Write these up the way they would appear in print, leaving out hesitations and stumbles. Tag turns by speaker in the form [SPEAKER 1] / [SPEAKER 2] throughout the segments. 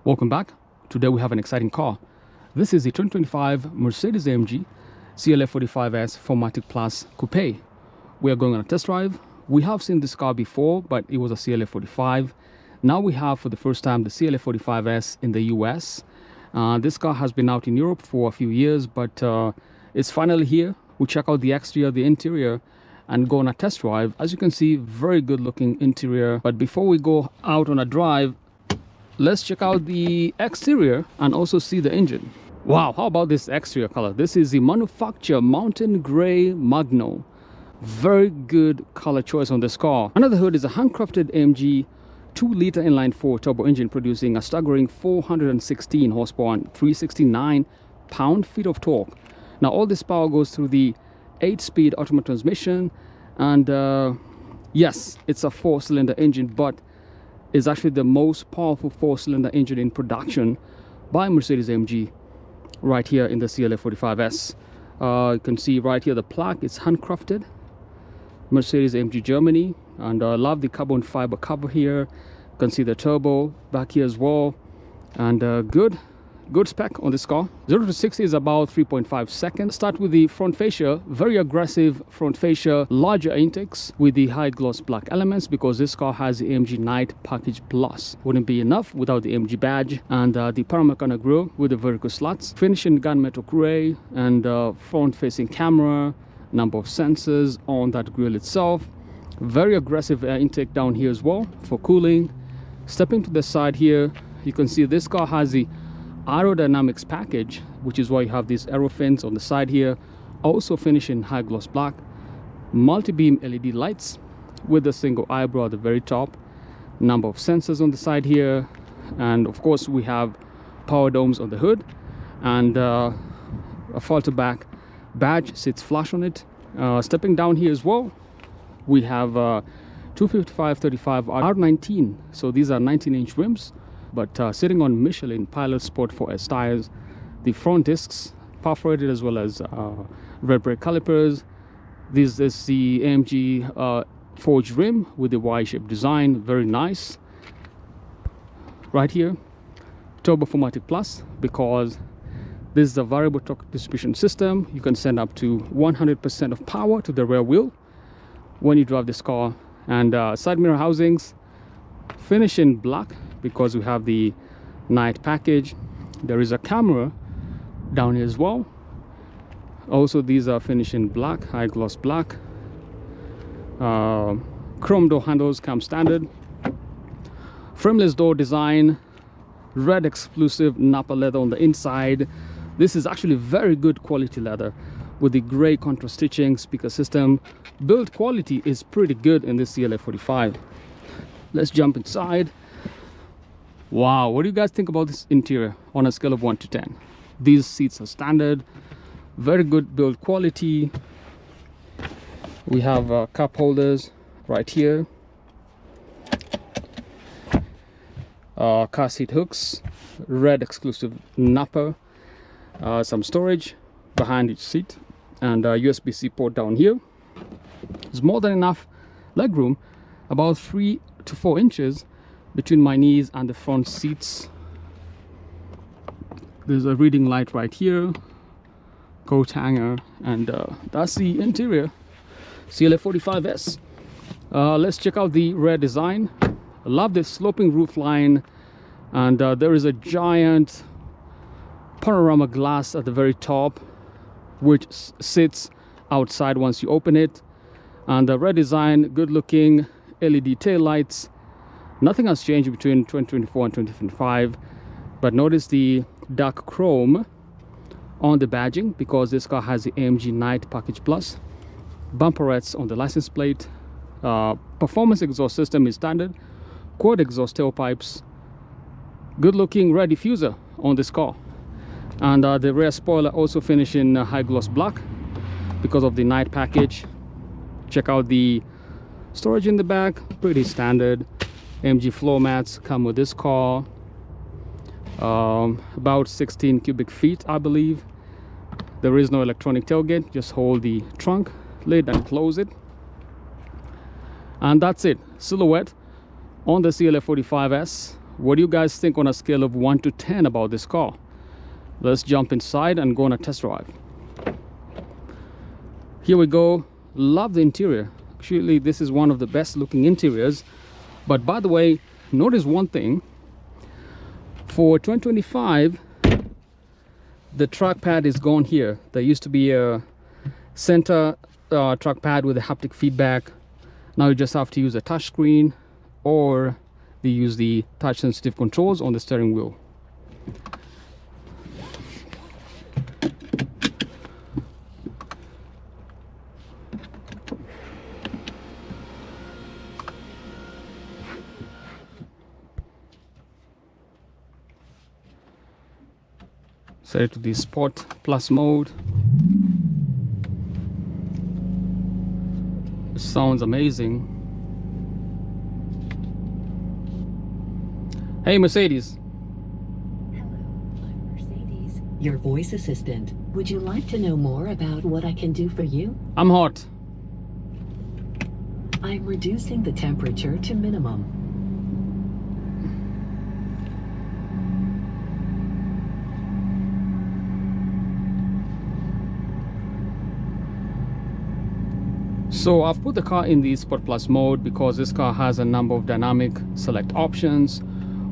[SPEAKER 1] Welcome back. Today we have an exciting car. This is the 2025 Mercedes-AMG CLA 45S 4MATIC Plus Coupe. We are going on a test drive. We have seen this car before, but it was a CLA 45. Now we have for the first time the CLA 45S in the US. This car has been out in Europe for a few years, but it's finally here. We check out the exterior, the interior, and go on a test drive. As you can see, very good looking interior. But before we go out on a drive, let's check out the exterior and also see the engine. Wow, how about this exterior color? This is the manufacturer Mountain Gray Magno. Very good color choice on this car. Under the hood is a handcrafted AMG 2-liter inline-4 turbo engine producing a staggering 416 horsepower and 369 pound-feet of torque. Now all this power goes through the 8-speed automatic transmission, and yes, it's a 4-cylinder engine, but it's actually the most powerful 4-cylinder engine in production by Mercedes-AMG right here in the CLA 45S. You can see right here the plaque, it's handcrafted Mercedes-AMG Germany, and I love the carbon fiber cover here. You can see the turbo back here as well, and good spec on this car. 0 to 60 is about 3.5 seconds. Start with the front fascia. Very aggressive front fascia, larger intakes with the high gloss black elements, because this car has the AMG Night Package Plus. Wouldn't be enough without the AMG badge. And the Paramecana grille with the vertical slats, finishing gunmetal gray, and front facing camera, number of sensors on that grille itself. Very aggressive intake down here as well for cooling. Stepping to the side here, you can see this car has the aerodynamics package, which is why you have these aero fins on the side here, also finished in high gloss black. Multi-beam LED lights with a single eyebrow at the very top. Number of sensors on the side here, and of course we have power domes on the hood, and a falter back badge sits flush on it. Stepping down here as well, we have 255/35 R19, so these are 19-inch rims, but sitting on Michelin Pilot Sport 4S tires. The front discs perforated, as well as red brake calipers. This is the AMG forged rim with the Y-shaped design, very nice. Right here, Turbo 4MATIC Plus, because this is a variable torque distribution system. You can send up to 100% of power to the rear wheel when you drive this car. And side mirror housings finish in black, because we have the night package. There is a camera down here as well. Also, these are finished in black, high gloss black. Chrome door handles come standard. Frameless door design, red exclusive Napa leather on the inside. This is actually very good quality leather with the gray contrast stitching. Speaker system build quality is pretty good in this CLA 45. Let's jump inside. Wow, what do you guys think about this interior on a scale of 1 to 10? These seats are standard, very good build quality. We have cup holders right here, car seat hooks, red exclusive Napa, some storage behind each seat, and a USB-C port down here. There's more than enough legroom, about 3 to 4 inches between my knees and the front seats. There's a reading light right here, coat hanger, and that's the interior CLA 45S. Let's check out the rear design. I love this sloping roof line, and there is a giant panorama glass at the very top, which sits outside once you open it. And the rear design, good looking LED tail lights. Nothing has changed between 2024 and 2025, but notice the dark chrome on the badging, because this car has the AMG Night Package Plus. Bumperettes on the license plate. Performance exhaust system is standard. Quad exhaust tailpipes. Good looking rear diffuser on this car. And the rear spoiler also finished in high gloss black because of the night package. Check out the storage in the back, pretty standard. AMG floor mats come with this car, about 16 cubic feet, I believe. There is no electronic tailgate, just hold the trunk lid and close it. And that's it. Silhouette on the CLA 45S What do you guys think on a scale of 1 to 10 about this car? Let's jump inside and go on a test drive. Here we go. Love the interior. Actually, this is one of the best looking interiors. But by the way, notice one thing. For 2025, the trackpad is gone here. There used to be a center trackpad with a haptic feedback. Now you just have to use a touch screen, or they use the touch sensitive controls on the steering wheel. Set it to the Sport Plus mode. It sounds amazing. Hey Mercedes.
[SPEAKER 2] Hello, I'm Mercedes, your voice assistant. Would you like to know more about what I can do for you?
[SPEAKER 1] I'm hot.
[SPEAKER 2] I'm reducing the temperature to minimum.
[SPEAKER 1] So I've put the car in the Sport Plus mode because this car has a number of dynamic select options.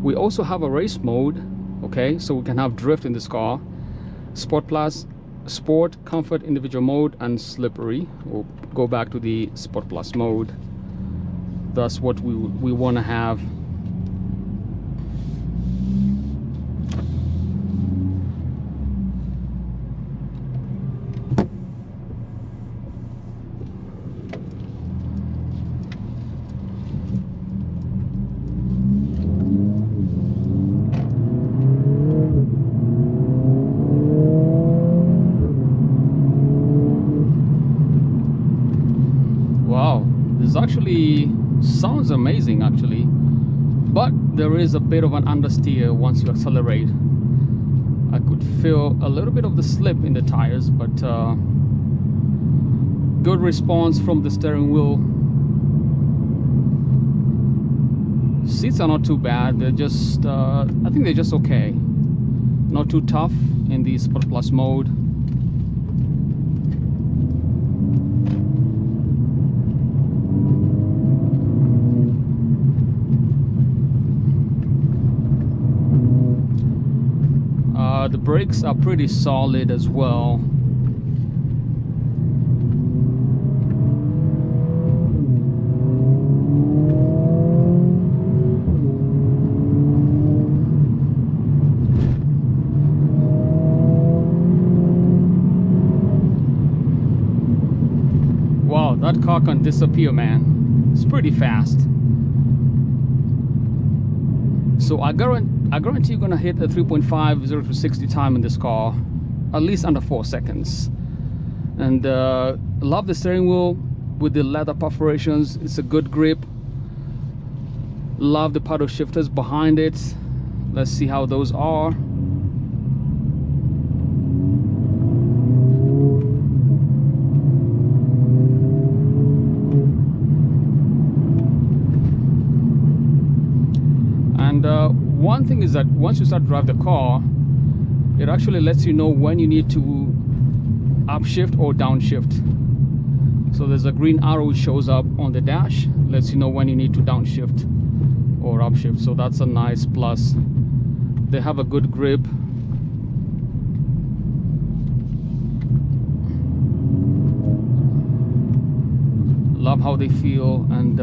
[SPEAKER 1] We also have a race mode, okay, so we can have drift in this car. Sport Plus, Sport, Comfort, Individual mode, and Slippery. We'll go back to the Sport Plus mode. That's what we want to have. This actually sounds amazing actually, but there is a bit of an understeer once you accelerate. I could feel a little bit of the slip in the tires, but good response from the steering wheel. Seats are not too bad. They're just I think they're just okay, not too tough in the Sport Plus mode. The brakes are pretty solid as well. Wow, that car can disappear, man. It's pretty fast. So I guarantee you're gonna hit a 3.5 0 to 60 time in this car, at least under 4 seconds. And love the steering wheel with the leather perforations. It's a good grip. Love the paddle shifters behind it. Let's see how those are. And one thing is that once you start to drive the car, it actually lets you know when you need to upshift or downshift. So there's a green arrow which shows up on the dash, lets you know when you need to downshift or upshift. So that's a nice plus. They have a good grip. Love how they feel. And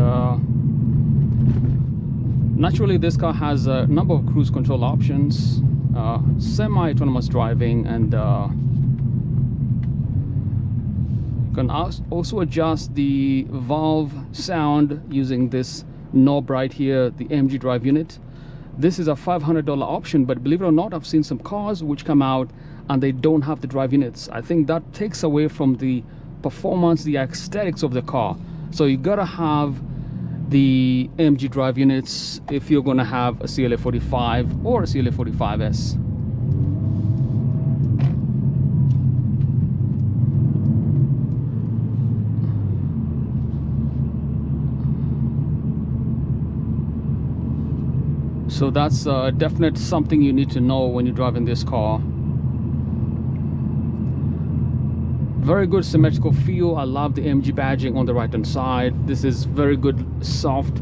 [SPEAKER 1] naturally this car has a number of cruise control options, semi-autonomous driving, and you can also adjust the valve sound using this knob right here, the AMG drive unit. This is a $500 option, but believe it or not, I've seen some cars which come out and they don't have the drive units. I think that takes away from the performance, the aesthetics of the car. So you gotta have the AMG drive units if you're gonna have a CLA 45 or a CLA 45S. So that's definite something you need to know when you're driving this car. Very good symmetrical feel. I love the AMG badging on the right hand side. This is very good soft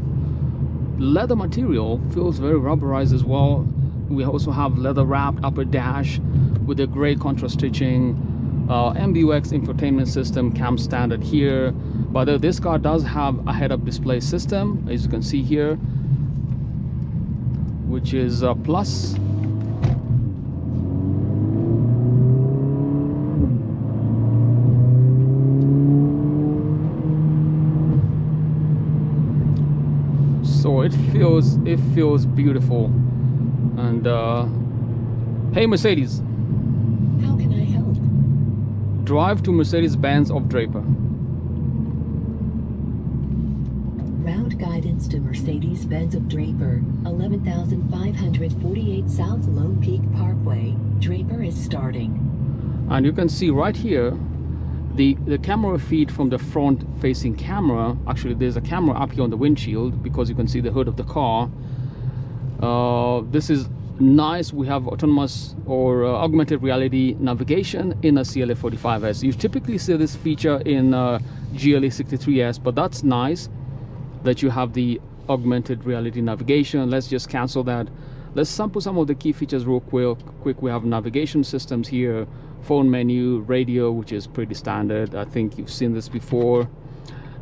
[SPEAKER 1] leather material, feels very rubberized as well. We also have leather wrapped upper dash with a gray contrast stitching, MBUX infotainment system, cam standard here. But this car does have a head-up display system, as you can see here, which is a plus. So it feels beautiful. And hey Mercedes,
[SPEAKER 2] How can I help?
[SPEAKER 1] drive to Mercedes-Benz of Draper.
[SPEAKER 2] Route guidance to Mercedes-Benz of Draper, 11,548 South Lone Peak Parkway. Draper is starting.
[SPEAKER 1] And you can see right here the camera feed from the front facing camera. Actually, there's a camera up here on the windshield because you can see the hood of the car. This is nice. We have autonomous or augmented reality navigation in a CLA 45S. You typically see this feature in GLA 63S, but that's nice that you have the augmented reality navigation. Let's just cancel that. Let's sample some of the key features real quick. We have navigation systems here, phone menu, radio, which is pretty standard. I think you've seen this before.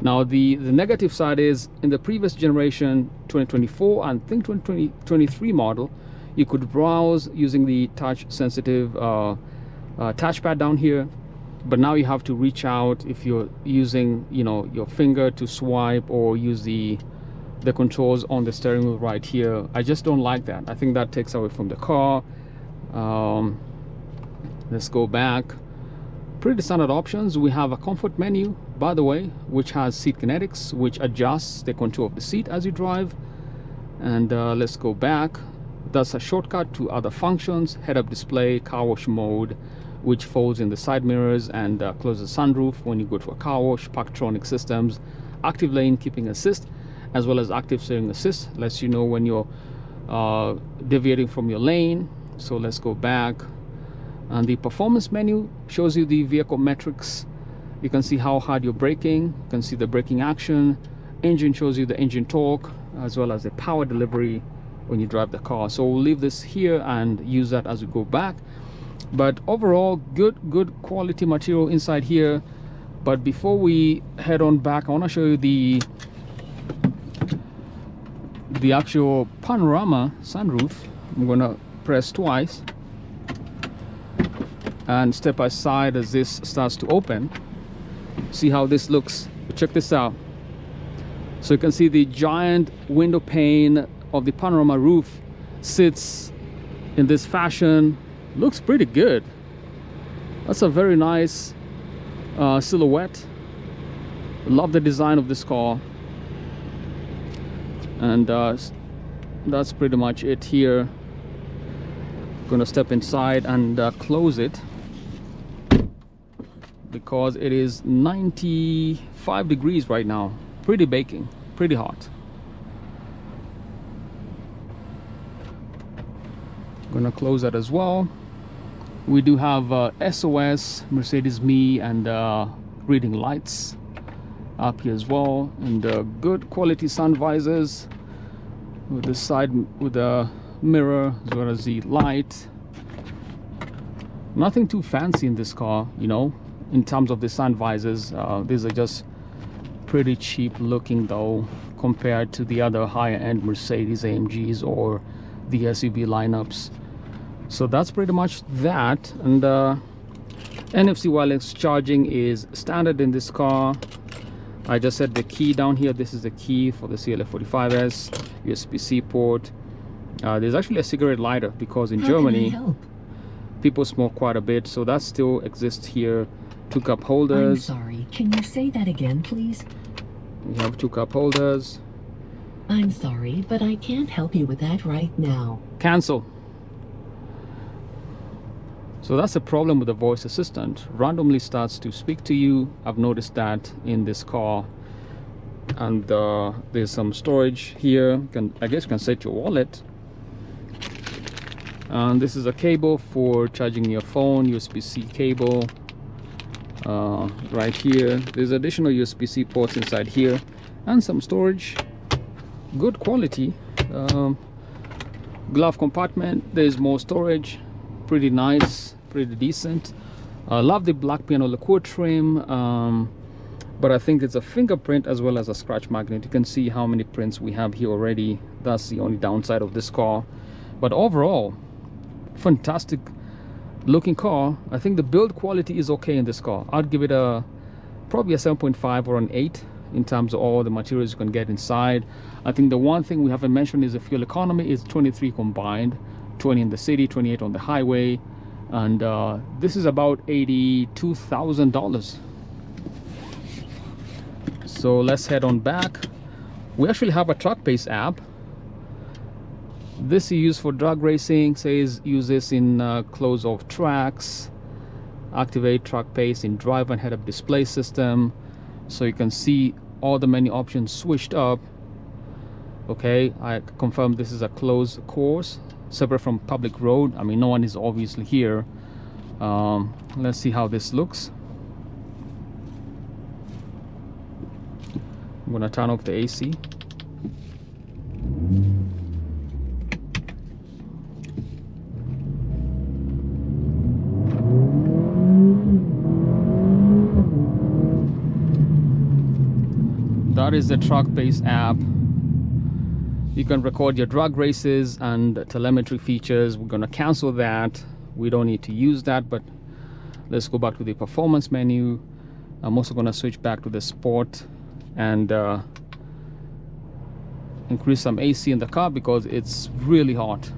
[SPEAKER 1] Now the negative side is in the previous generation 2024 and I think 2023 model, you could browse using the touch sensitive touchpad down here, but now you have to reach out if you're using, you know, your finger to swipe or use the controls on the steering wheel right here. I just don't like that. I think that takes away from the car. Let's go back. Pretty standard options. We have a comfort menu, by the way, which has seat kinetics, which adjusts the control of the seat as you drive. And let's go back. That's a shortcut to other functions. Head-up display, car wash mode, which folds in the side mirrors and closes the sunroof when you go to a car wash. Parktronic systems, active lane keeping assist, as well as active steering assist, lets you know when you're deviating from your lane. So let's go back. And the performance menu shows you the vehicle metrics. You can see how hard you're braking. You can see the braking action. Engine shows you the engine torque, as well as the power delivery when you drive the car. So we'll leave this here and use that as we go back. But overall, good quality material inside here. But before we head on back, I want to show you the actual panorama sunroof. I'm gonna press twice and step aside as this starts to open. See how this looks. Check this out. So you can see the giant window pane of the panorama roof sits in this fashion. Looks pretty good. That's a very nice silhouette. Love the design of this car. And that's pretty much it here. Gonna step inside and close it because it is 95 degrees right now. Pretty baking, pretty hot. Gonna close that as well. We do have SOS, Mercedes Me, and reading lights up here as well, and good quality sun visors with the side with the mirror as well as the light. Nothing too fancy in this car, you know, in terms of the sun visors. These are just pretty cheap looking though compared to the other higher end Mercedes-AMGs or the SUV lineups. So that's pretty much that. And NFC wireless charging is standard in this car. I just set the key down here. This is the key for the CLA 45S. USB-C port. There's actually a cigarette lighter because in Germany people smoke quite a bit, so that still exists here. 2 cup holders.
[SPEAKER 2] I'm sorry, can you say that again, please?
[SPEAKER 1] We have 2 cup holders.
[SPEAKER 2] I'm sorry, but I can't help you with that right now.
[SPEAKER 1] Cancel. So that's the problem with the voice assistant. Randomly starts to speak to you. I've noticed that in this car. And there's some storage here. I guess you can set your wallet. And this is a cable for charging your phone, USB-C cable. Right here there's additional USB-C ports inside here and some storage. Good quality. Glove compartment, there's more storage. Pretty nice, pretty decent. Love the black piano lacquer trim, but I think it's a fingerprint as well as a scratch magnet. You can see how many prints we have here already. That's the only downside of this car, but overall fantastic looking car. I think the build quality is okay in this car. I'd give it probably a 7.5 or an 8 in terms of all the materials you can get inside. I think the one thing we haven't mentioned is the fuel economy is 23 combined, 20 in the city, 28 on the highway, and this is about $82,000. So let's head on back. We actually have a Track Pace app. This is used for drag racing. Says use this in close off tracks. Activate Track Pace in driver and head-up display system, so you can see all the menu options switched up. Okay, I confirm this is a closed course, separate from public road. I mean, no one is obviously here. Let's see how this looks. I'm gonna turn off the AC. That is the Track Pace app. You can record your drag races and telemetry features. We're going to cancel that. We don't need to use that, but let's go back to the performance menu. I'm also going to switch back to the sport and increase some AC in the car because it's really hot.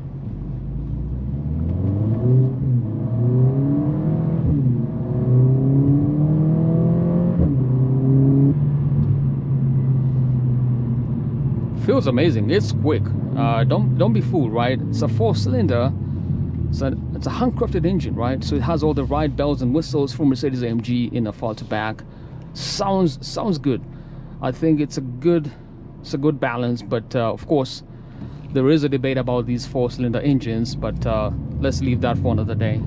[SPEAKER 1] Feels amazing. It's quick. Don't be fooled, right? It's a 4-cylinder. It's a handcrafted engine, right? So it has all the right bells and whistles from Mercedes-AMG in a front to back. Sounds good. I think it's a good balance, but of course there is a debate about these 4-cylinder engines, but let's leave that for another day.